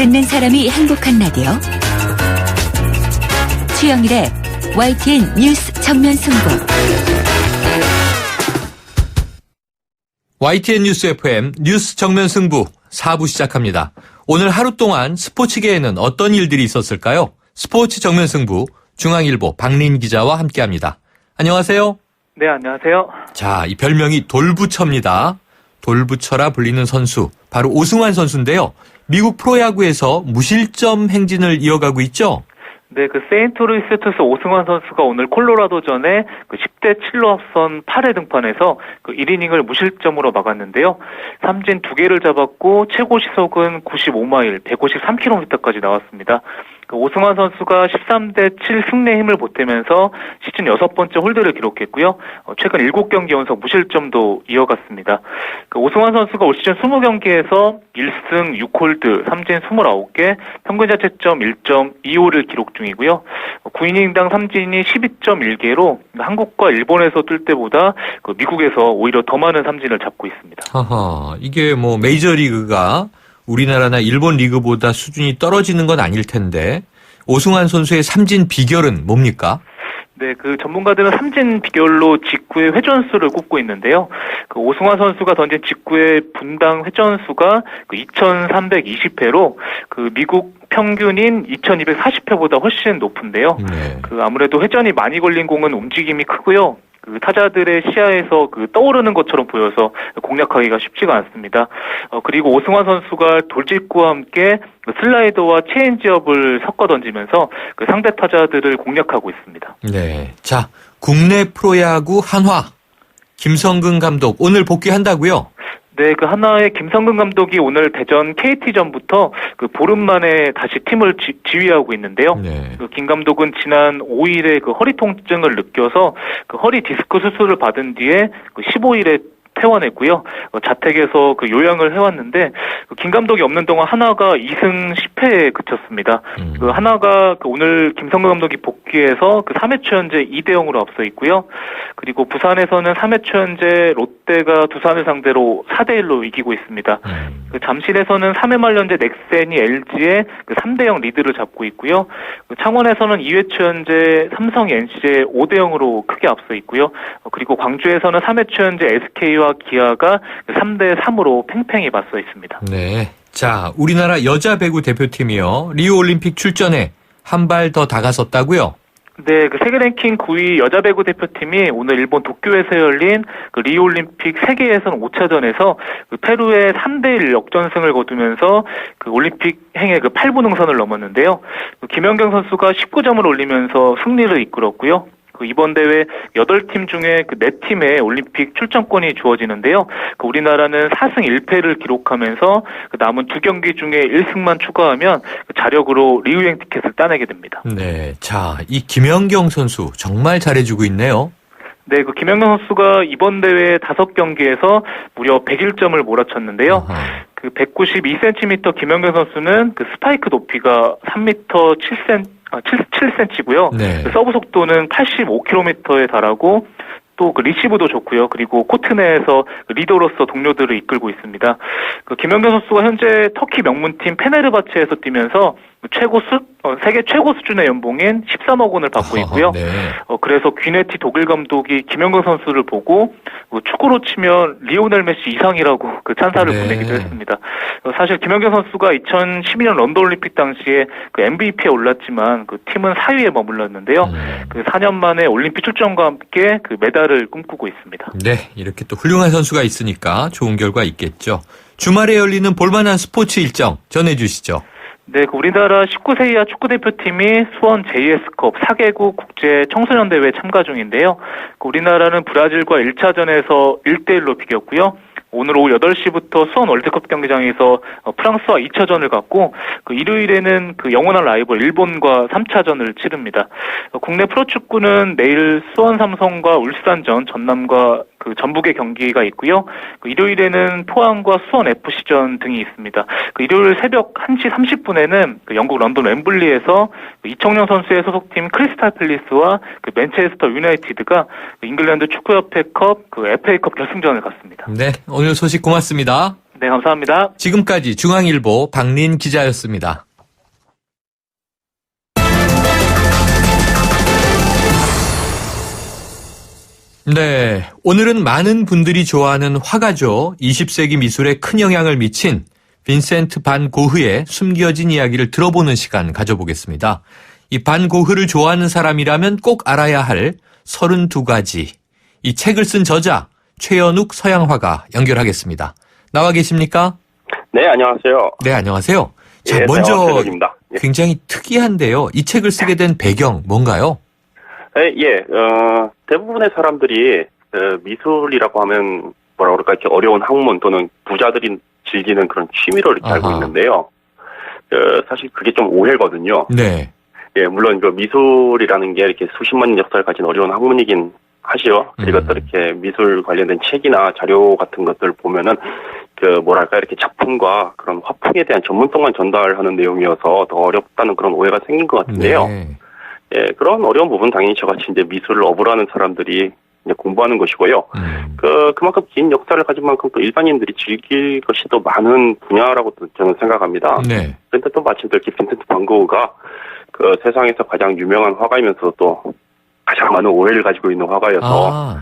듣는 사람이 행복한 라디오 최영일의 YTN 뉴스 정면 승부. YTN 뉴스 FM 뉴스 정면 승부 4부 시작합니다. 오늘 하루 동안 스포츠계에는 어떤 일들이 있었을까요? 스포츠 정면 승부 중앙일보 박린 기자와 함께합니다. 안녕하세요. 네, 안녕하세요. 자, 이 별명이 돌부처입니다. 돌부처라 불리는 선수, 바로 오승환 선수인데요. 미국 프로야구에서 무실점 행진을 이어가고 있죠? 네, 세인트루이스 투스 오승환 선수가 오늘 콜로라도전에 10대 7로 앞선 8회 등판에서 1이닝을 무실점으로 막았는데요. 삼진 2개를 잡았고 최고 시속은 95마일, 153km까지 나왔습니다. 오승환 선수가 13대 7 승리의 힘을 보태면서 시즌 6번째 홀드를 기록했고요. 최근 7경기 연속 무실점도 이어갔습니다. 오승환 선수가 올 시즌 20경기에서 1승 6홀드, 삼진 29개, 평균 자책점 1.25를 기록 중이고요. 9이닝당 삼진이 12.1개로 한국과 일본에서 뛸 때보다 미국에서 오히려 더 많은 삼진을 잡고 있습니다. 하하, 이게 메이저리그가 우리나라나 일본 리그보다 수준이 떨어지는 건 아닐 텐데 오승환 선수의 삼진 비결은 뭡니까? 네, 전문가들은 삼진 비결로 직구의 회전수를 꼽고 있는데요. 오승환 선수가 던진 직구의 분당 회전수가 2,320회로 미국 평균인 2,240회보다 훨씬 높은데요. 네. 아무래도 회전이 많이 걸린 공은 움직임이 크고요. 타자들의 시야에서 떠오르는 것처럼 보여서 공략하기가 쉽지가 않습니다. 그리고 오승환 선수가 돌직구와 함께 슬라이더와 체인지업을 섞어 던지면서 상대 타자들을 공략하고 있습니다. 네. 자, 국내 프로야구 한화. 김성근 감독 오늘 복귀한다고요? 네, 한화의 김성근 감독이 오늘 대전 KT전부터 보름 만에 다시 팀을 지휘하고 있는데요. 네. 김 감독은 지난 5일에 허리 통증을 느껴서 허리 디스크 수술을 받은 뒤에 15일에 퇴원했고요. 자택에서 요양을 해왔는데 김 감독이 없는 동안 한화가 2승 10패에 그쳤습니다. 한화가 오늘 김성근 감독이 복귀해서 3회 초 현재 2대0으로 앞서 있고요. 그리고 부산에서는 3회 초 현재 롯데가 두산을 상대로 4대1로 이기고 있습니다. 잠실에서는 3회 말 현재 넥센이 LG에 3대0 리드를 잡고 있고요. 창원에서는 2회 초 현재 삼성이 NC에 5대0으로 크게 앞서 있고요. 그리고 광주에서는 3회 초 현재 SK와 기아가 3대3으로 팽팽히 맞서 있습니다. 네. 자, 우리나라 여자 배구 대표팀이요. 리우 올림픽 출전에 한 발 더 다가섰다고요? 네, 세계 랭킹 9위 여자 배구 대표팀이 오늘 일본 도쿄에서 열린 리우 올림픽 세계 예선 5차전에서 페루의 3대1 역전승을 거두면서 올림픽 행의 8분 능선을 넘었는데요. 김연경 선수가 19점을 올리면서 승리를 이끌었고요. 이번 대회 8팀 중에 4팀의 올림픽 출전권이 주어지는데요. 우리나라는 4승 1패를 기록하면서 남은 2경기 중에 1승만 추가하면 자력으로 리우행 티켓을 따내게 됩니다. 네, 자, 이 김연경 선수 정말 잘해주고 있네요. 네, 김연경 선수가 이번 대회 5경기에서 무려 101점을 몰아쳤는데요. 192cm 김연경 선수는 스파이크 높이가 3m 7cm고요. 네. 서브 속도는 85km에 달하고 또 리시브도 좋고요. 그리고 코트 내에서 리더로서 동료들을 이끌고 있습니다. 김연경 선수가 현재 터키 명문팀 페네르바체에서 뛰면서 세계 최고 수준의 연봉인 13억 원을 받고 있고요. 네. 그래서 귀네티 독일 감독이 김연경 선수를 보고 축구로 치면 리오넬 메시 이상이라고 찬사를 보내기도 했습니다. 사실 김연경 선수가 2012년 런던 올림픽 당시에 MVP에 올랐지만 팀은 4위에 머물렀는데요. 4년 만에 올림픽 출전과 함께 메달을 꿈꾸고 있습니다. 네, 이렇게 또 훌륭한 선수가 있으니까 좋은 결과 있겠죠. 주말에 열리는 볼만한 스포츠 일정 전해주시죠. 네, 우리나라 19세 이하 축구대표팀이 수원 JS컵 4개국 국제 청소년 대회에 참가 중인데요. 우리나라는 브라질과 1차전에서 1대1로 비겼고요. 오늘 오후 8시부터 수원 월드컵 경기장에서 프랑스와 2차전을 갖고 일요일에는 영원한 라이벌 일본과 3차전을 치릅니다. 국내 프로축구는 내일 수원 삼성과 울산전, 전남과 전북의 경기가 있고요. 일요일에는 포항과 수원 FC전 등이 있습니다. 일요일 새벽 1시 30분에는 영국 런던 웸블리에서 이청용 선수의 소속팀 크리스탈 팰리스와 맨체스터 유나이티드가 잉글랜드 축구협회컵 FA컵 결승전을 갖습니다. 네, 오늘 소식 고맙습니다. 네, 감사합니다. 지금까지 중앙일보 박린 기자였습니다. 네, 오늘은 많은 분들이 좋아하는 화가죠. 20세기 미술에 큰 영향을 미친 빈센트 반 고흐의 숨겨진 이야기를 들어보는 시간 가져보겠습니다. 이 반 고흐를 좋아하는 사람이라면 꼭 알아야 할 32가지. 이 책을 쓴 저자 최연욱 서양화가 연결하겠습니다. 나와 계십니까? 네, 안녕하세요. 네, 안녕하세요. 자, 예, 먼저 최연욱입니다. 예. 굉장히 특이한데요. 이 책을 쓰게 된 배경 뭔가요? 대부분의 사람들이 미술이라고 하면 뭐라 그럴까 이렇게 어려운 학문 또는 부자들이 즐기는 그런 취미로 이렇게 알고 아하. 있는데요. 사실 그게 좀 오해거든요. 네. 예, 물론 그 미술이라는 게 이렇게 수십만 년 역사를 가진 어려운 학문이긴 하지요. 그리고 또 이렇게 미술 관련된 책이나 자료 같은 것들 보면은 이렇게 작품과 그런 화풍에 대한 전문성만 전달하는 내용이어서 더 어렵다는 그런 오해가 생긴 것 같은데요. 네. 예, 그런 어려운 부분 당연히 저같이 이제 미술을 어부라는 사람들이 이제 공부하는 것이고요. 그만큼 긴 역사를 가진 만큼 또 일반인들이 즐길 것이 더 많은 분야라고 또 저는 생각합니다. 네. 그런데 또 마침 또 이렇게 빈센트 반 고흐가 그 세상에서 가장 유명한 화가이면서 또 가장 많은 오해를 가지고 있는 화가여서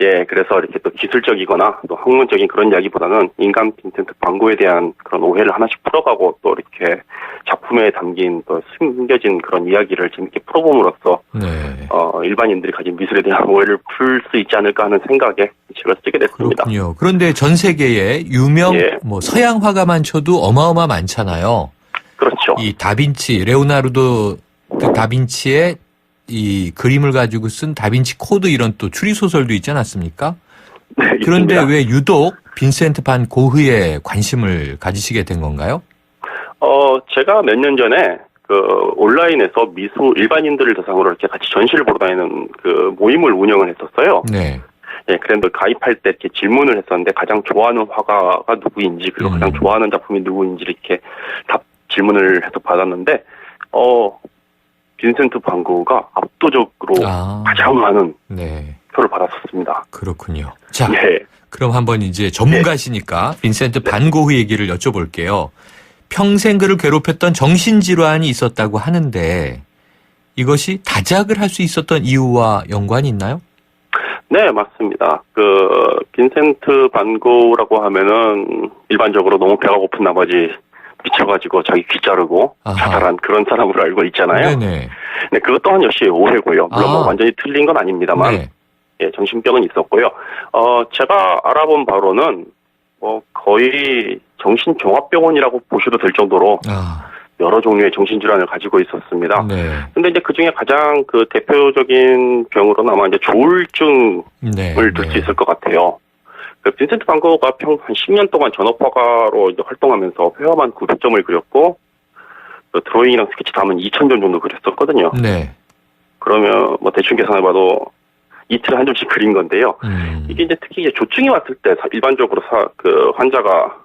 예, 그래서 이렇게 또 기술적이거나 또 학문적인 그런 이야기보다는 인간 빈센트 반 고흐에 대한 그런 오해를 하나씩 풀어가고 또 이렇게 작품에 담긴 또 숨겨진 그런 이야기를 재밌게 풀어봄으로써 네. 일반인들이 가진 미술에 대한 오해를 풀 수 있지 않을까 하는 생각에 이 책을 쓰게 됐습니다. 그렇군요. 그런데 전 세계에 유명 서양 화가만 쳐도 어마어마 많잖아요. 그렇죠. 이 다빈치, 레오나르도 다빈치의 이 그림을 가지고 쓴 다빈치 코드 이런 또 추리 소설도 있지 않았습니까? 네, 그런데 있습니다. 왜 유독 빈센트 반 고흐에 관심을 가지시게 된 건가요? 제가 몇 년 전에 온라인에서 일반인들을 대상으로 이렇게 같이 전시를 보러 다니는 그 모임을 운영을 했었어요. 네. 예, 그런데 가입할 때 이렇게 질문을 했었는데 가장 좋아하는 화가가 누구인지 그리고 가장 좋아하는 작품이 누구인지 이렇게 질문을 해서 받았는데, 빈센트 반 고흐가 압도적으로 가장 많은 표를 받았었습니다. 그렇군요. 자, 네. 그럼 한번 이제 전문가시니까 빈센트 반 고흐 얘기를 여쭤볼게요. 평생 그를 괴롭혔던 정신질환이 있었다고 하는데 이것이 다작을 할 수 있었던 이유와 연관이 있나요? 네, 맞습니다. 빈센트 반 고흐라고 하면은 일반적으로 너무 배가 고픈 나머지 미쳐가지고 자기 귀 자르고 자살한 그런 사람으로 알고 있잖아요. 네네. 네, 그것 또한 역시 오해고요. 물론 뭐 완전히 틀린 건 아닙니다만, 네. 예, 정신병은 있었고요. 제가 알아본 바로는 거의 정신종합병원이라고 보셔도 될 정도로 여러 종류의 정신질환을 가지고 있었습니다. 네. 근데 이제 그 중에 가장 대표적인 병으로는 아마 이제 조울증을 들 수 있을 것 같아요. 빈센트 반 고흐가 한 10년 동안 전업화가로 이제 활동하면서 회화만 900점을 그렸고, 드로잉이랑 스케치 다 하면 2000점 정도 그렸었거든요. 네. 그러면 대충 계산해봐도 이틀에 한 점씩 그린 건데요. 이게 이제 특히 이제 조증이 왔을 때 일반적으로 환자가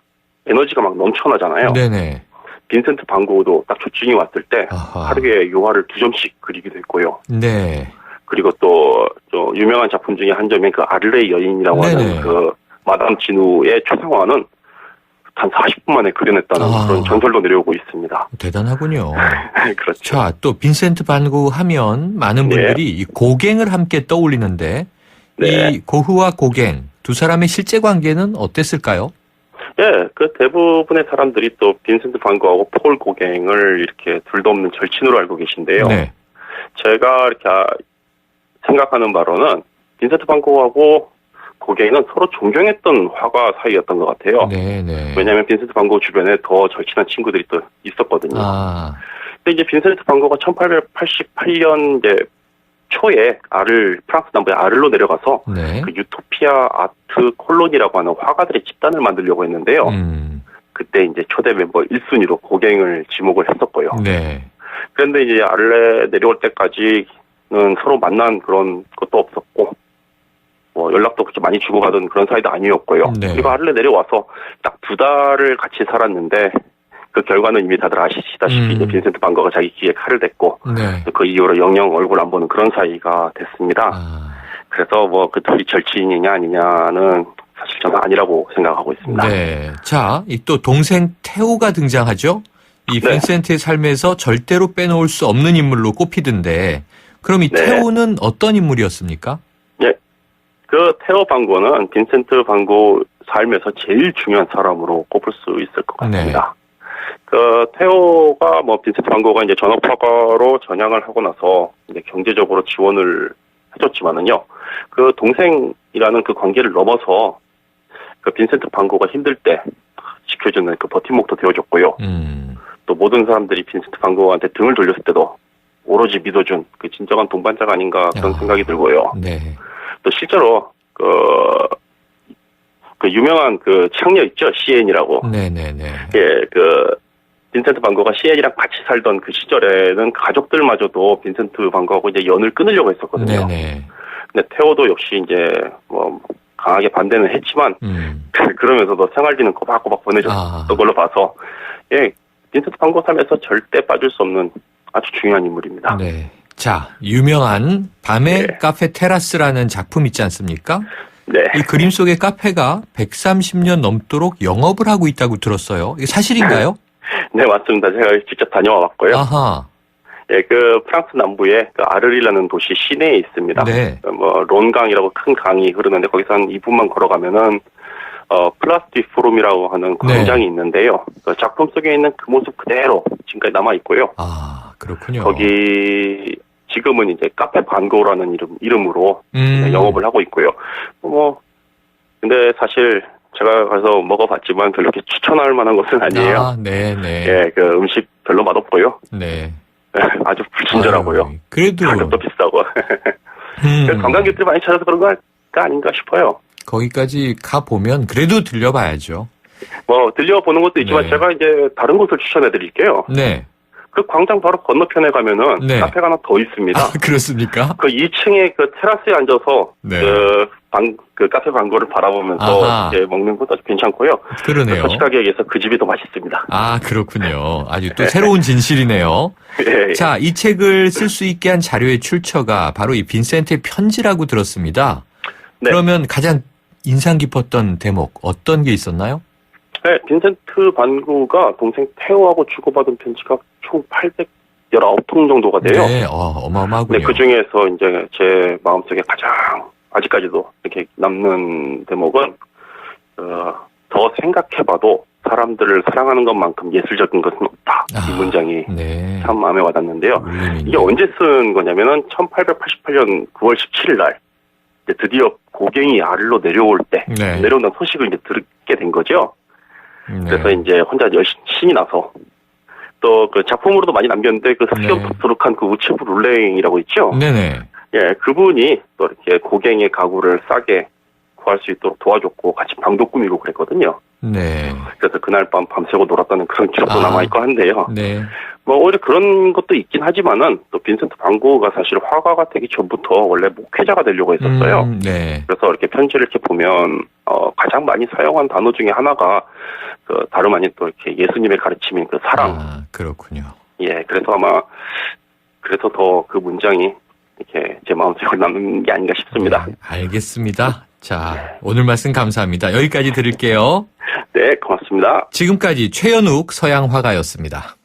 에너지가 막 넘쳐나잖아요. 네네. 빈센트 반 고흐도 딱 조증이 왔을 때 하루에 요화를 2점씩 그리기도 했고요. 네. 그리고 또 유명한 작품 중에 한 점인 아를레이 여인이라고 하는 마담 진우의 초상화는 한 40분 만에 그려냈다는 그런 전설도 내려오고 있습니다. 대단하군요. 그렇죠. 자, 또 빈센트 반 고흐 하면 많은 분들이 이 고갱을 함께 떠올리는데 이 고흐와 고갱 두 사람의 실제 관계는 어땠을까요? 예, 대부분의 사람들이 또 빈센트 반 고흐하고 폴 고갱을 이렇게 둘도 없는 절친으로 알고 계신데요. 네. 제가 이렇게 생각하는 바로는 빈센트 반 고흐하고 고갱은 서로 존경했던 화가 사이였던 것 같아요. 네네. 왜냐하면 빈센트 반 고흐 주변에 더 절친한 친구들이 또 있었거든요. 근데 이제 빈센트 반 고흐가 1888년 이제 초에 프랑스 남부의 아를로 내려가서 유토피아 아트 콜로니라고 하는 화가들의 집단을 만들려고 했는데요. 그때 이제 초대 멤버 1순위로 고갱을 지목을 했었고요. 네. 그런데 이제 아를레 내려올 때까지는 서로 만난 그런 것도 없었고, 연락도 그렇게 많이 주고받은 그런 사이도 아니었고요. 그리고 아를레 내려와서 딱 2달을 같이 살았는데, 그 결과는 이미 다들 아시다시피 이제 빈센트 반 고흐가 자기 귀에 칼을 댔고, 그 이후로 영영 얼굴 안 보는 그런 사이가 됐습니다. 그래서 그 둘이 절친이냐 아니냐는 사실 저는 아니라고 생각하고 있습니다. 네. 자, 이 또 동생 태호가 등장하죠? 이 네. 빈센트의 삶에서 절대로 빼놓을 수 없는 인물로 꼽히던데, 그럼 이 네. 태호는 어떤 인물이었습니까? 그 테오 반고는 빈센트 반고 삶에서 제일 중요한 사람으로 꼽을 수 있을 것 같습니다. 그 테오가 뭐 빈센트 반고가 이제 전업화가로 전향을 하고 나서 이제 경제적으로 지원을 해줬지만은요, 그 동생이라는 그 관계를 넘어서 그 빈센트 반고가 힘들 때 지켜주는 그 버팀목도 되어줬고요. 또 모든 사람들이 빈센트 반고한테 등을 돌렸을 때도 오로지 믿어준 그 진정한 동반자가 아닌가 그런 생각이 들고요. 네. 또 실제로 그 유명한 그 창녀 있죠, CN이라고. 네네네. 예, 그 빈센트 반 고가 CN이랑 같이 살던 그 시절에는 가족들마저도 빈센트 반 고하고 이제 연을 끊으려고 했었거든요. 네네. 근데 테오도 역시 이제 뭐 강하게 반대는 했지만 그러면서도 생활비는 꼬박꼬박 보내줬던 걸로 봐서 예, 빈센트 반 고 삶에서 절대 빠질 수 없는 아주 중요한 인물입니다. 네. 자, 유명한 밤의 네. 카페 테라스라는 작품 있지 않습니까? 네. 이 그림 속의 카페가 130년 넘도록 영업을 하고 있다고 들었어요. 이게 사실인가요? 네, 맞습니다. 제가 직접 다녀와 봤고요. 아하. 예, 그 프랑스 남부의 그 아르리라는 도시 시내에 있습니다. 네. 뭐 론강이라고 큰 강이 흐르는데 거기서 한 2분만 걸어가면은 플라스 디 포럼이라고 하는 광장이 네. 있는데요. 그 작품 속에 있는 그 모습 그대로 지금까지 남아 있고요. 아, 그렇군요. 거기 지금은 이제 카페 반고라는 이름으로 영업을 하고 있고요. 뭐 근데 사실 제가 가서 먹어봤지만 별로 이렇게 추천할 만한 것은 아니에요. 아, 네네. 예, 그 음식 별로 맛없고요. 네. 아주 불친절하고요. 아유, 그래도 가격도 비싸고. 그래서 관광객들이 많이 찾아서 그런 거 아닌가 싶어요. 거기까지 가보면 그래도 들려봐야죠. 뭐 들려보는 것도 있지만 네. 제가 이제 다른 곳을 추천해 드릴게요. 네. 그 광장 바로 건너편에 가면은 네. 카페가 하나 더 있습니다. 아, 그렇습니까? 그 2층에 그 테라스에 앉아서 네. 그 카페 광고를 바라보면서 아하. 이제 먹는 것도 아주 괜찮고요. 그러네요. 솔직하게 얘기해서 그 집이 더 맛있습니다. 아, 그렇군요. 아주 또 새로운 진실이네요. 예, 예. 자, 이 책을 쓸 수 있게 한 자료의 출처가 바로 이 빈센트의 편지라고 들었습니다. 네. 그러면 가장 인상 깊었던 대목 어떤 게 있었나요? 네, 빈센트 반 고가 동생 테오하고 주고받은 편지가 총 819통 정도가 돼요. 네, 어마어마하군요. 네, 그 중에서 이제 제 마음속에 가장 아직까지도 이렇게 남는 대목은 더 생각해봐도 사람들을 사랑하는 것만큼 예술적인 것은 없다. 이 문장이 네. 참 마음에 와닿는데요. 울림이네요. 이게 언제 쓴 거냐면은 1888년 9월 17일 날 이제 드디어 고갱이 아래로 내려올 때 네. 내려온다는 소식을 이제 듣게 된 거죠. 네. 그래서 이제 혼자 신이 나서 또 그 작품으로도 많이 남겼는데 그 수염토록한 그 우체부 룰랭이라고 있죠. 네네. 예, 그분이 또 이렇게 고갱의 가구를 싸게 구할 수 있도록 도와줬고 같이 방도 꾸미고 그랬거든요. 네. 그래서 그날 밤 밤새고 놀았다는 그런 기록도 남아있고 한데요. 네. 뭐 오히려 그런 것도 있긴 하지만은 또 빈센트 반 고가 사실 화가가 되기 전부터 원래 목회자가 되려고 했었어요. 네. 그래서 이렇게 편지를 이렇게 보면 가장 많이 사용한 단어 중에 하나가 그 다름 아닌 또 이렇게 예수님의 가르침인 그 사랑. 아, 그렇군요. 예, 그래서 아마 그래서 더 그 문장이 이렇게 제 마음속에 남는 게 아닌가 싶습니다. 네, 알겠습니다. 자, 오늘 말씀 감사합니다. 여기까지 들을게요. 네, 고맙습니다. 지금까지 최연욱 서양화가였습니다.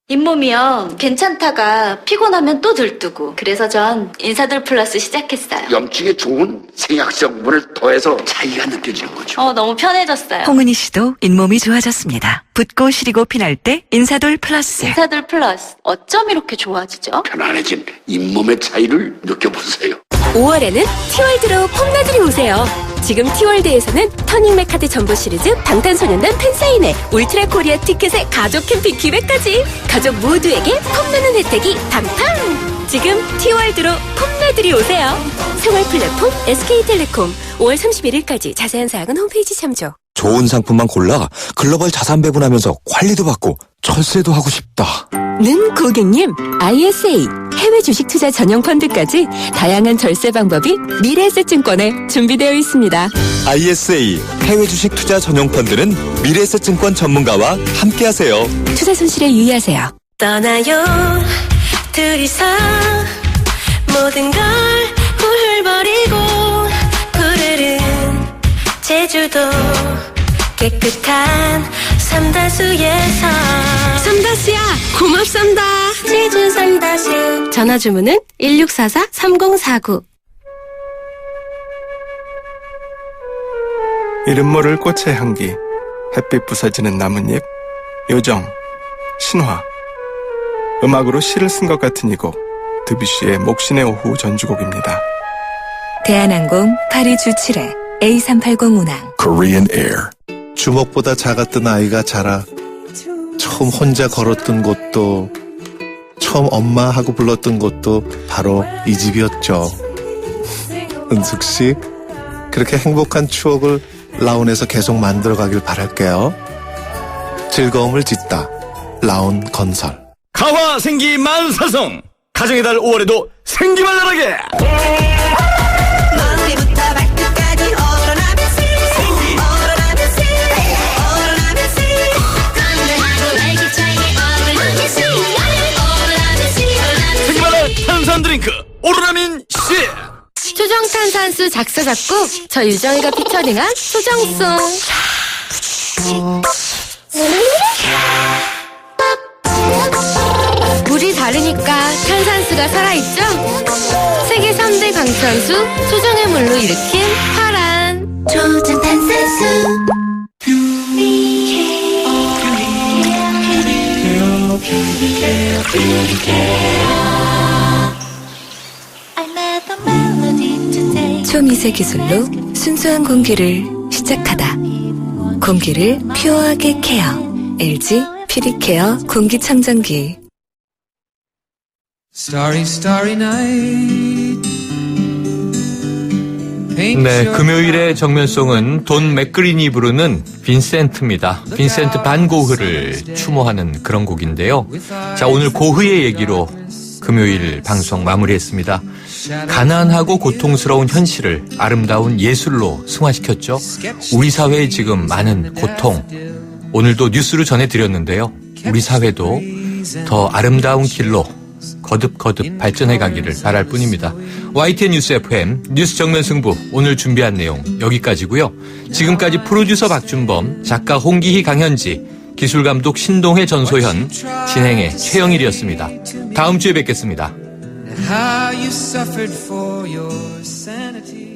잇몸이요. 괜찮다가 피곤하면 또 들뜨고. 그래서 전 인사돌 플러스 시작했어요. 염증에 좋은 생약성분을 더해서 차이가 느껴지는 거죠. 너무 편해졌어요. 홍은희 씨도 잇몸이 좋아졌습니다. 붓고 시리고 피날 때 인사돌 플러스. 인사돌 플러스. 어쩜 이렇게 좋아지죠? 편안해진 잇몸의 차이를 느껴보세요. 5월에는 티월드로 폼나들이 오세요. 지금 티월드에서는 터닝맥 카드 전부 시리즈 방탄소년단 팬사인회 울트라 코리아 티켓의 가족 캠핑 기회까지 가족 모두에게 폼나는 혜택이 팡팡. 지금 티월드로 폼나들이 오세요. 생활 플랫폼 SK텔레콤 5월 31일까지 자세한 사항은 홈페이지 참조. 좋은 상품만 골라 글로벌 자산 배분하면서 관리도 받고 철세도 하고 싶다. 는 고객님, ISA 해외 주식 투자 전용 펀드까지 다양한 절세 방법이 미래에셋증권에 준비되어 있습니다. ISA 해외 주식 투자 전용 펀드는 미래에셋증권 전문가와 함께하세요. 투자 손실에 유의하세요. 떠나요 둘이서 모든 걸 훌훌 버리고 푸르른 제주도 깨끗한 삼다수에서 삼다스야 고맙습니다. 제주 삼다수. 전화 주문은 1644-3049. 이름 모를 꽃의 향기, 햇빛 부서지는 나뭇잎, 요정, 신화. 음악으로 시를 쓴 것 같은 이 곡, 드뷔시의 목신의 오후 전주곡입니다. 대한항공 파리 주7회 A380 운항. Korean Air. 주먹보다 작았던 아이가 자라 처음 혼자 걸었던 곳도, 처음 엄마 하고 불렀던 곳도 바로 이 집이었죠. 은숙씨, 그렇게 행복한 추억을 라온에서 계속 만들어가길 바랄게요. 즐거움을 짓다. 라온 건설. 가화 생기 만사성. 가정의 달 5월에도 생기만 나라게. 머리부터 발끝까지 오로라면서 건강하고 활기차게 오로라면서 생기만 나라 탄산 드링크 오로라민 씨. 초정탄산수 작사 작곡 저 유정이가 피처링한 소정송. 물이 다르니까 탄산수가 살아있죠? 세계 3대 강탄수 소정의 물로 일으킨 파란 초정탄산수. 초미세 기술로 순수한 공기를 시작하다. 공기를 퓨어하게 케어. LG 퓨리케어 공기청정기. 네, 금요일의 정면송은 돈 맥그린이 부르는 빈센트입니다. 빈센트 반 고흐를 추모하는 그런 곡인데요. 자, 오늘 고흐의 얘기로 금요일 방송 마무리했습니다. 가난하고 고통스러운 현실을 아름다운 예술로 승화시켰죠. 우리 사회에 지금 많은 고통, 오늘도 뉴스로 전해드렸는데요. 우리 사회도 더 아름다운 길로 거듭거듭 발전해 가기를 바랄 뿐입니다. YTN 뉴스 FM 뉴스 정면 승부, 오늘 준비한 내용 여기까지고요. 지금까지 프로듀서 박준범, 작가 홍기희, 강현지, 기술감독 신동혜, 전소현, 진행의 최영일이었습니다. 다음 주에 뵙겠습니다. How you suffered for your sanity.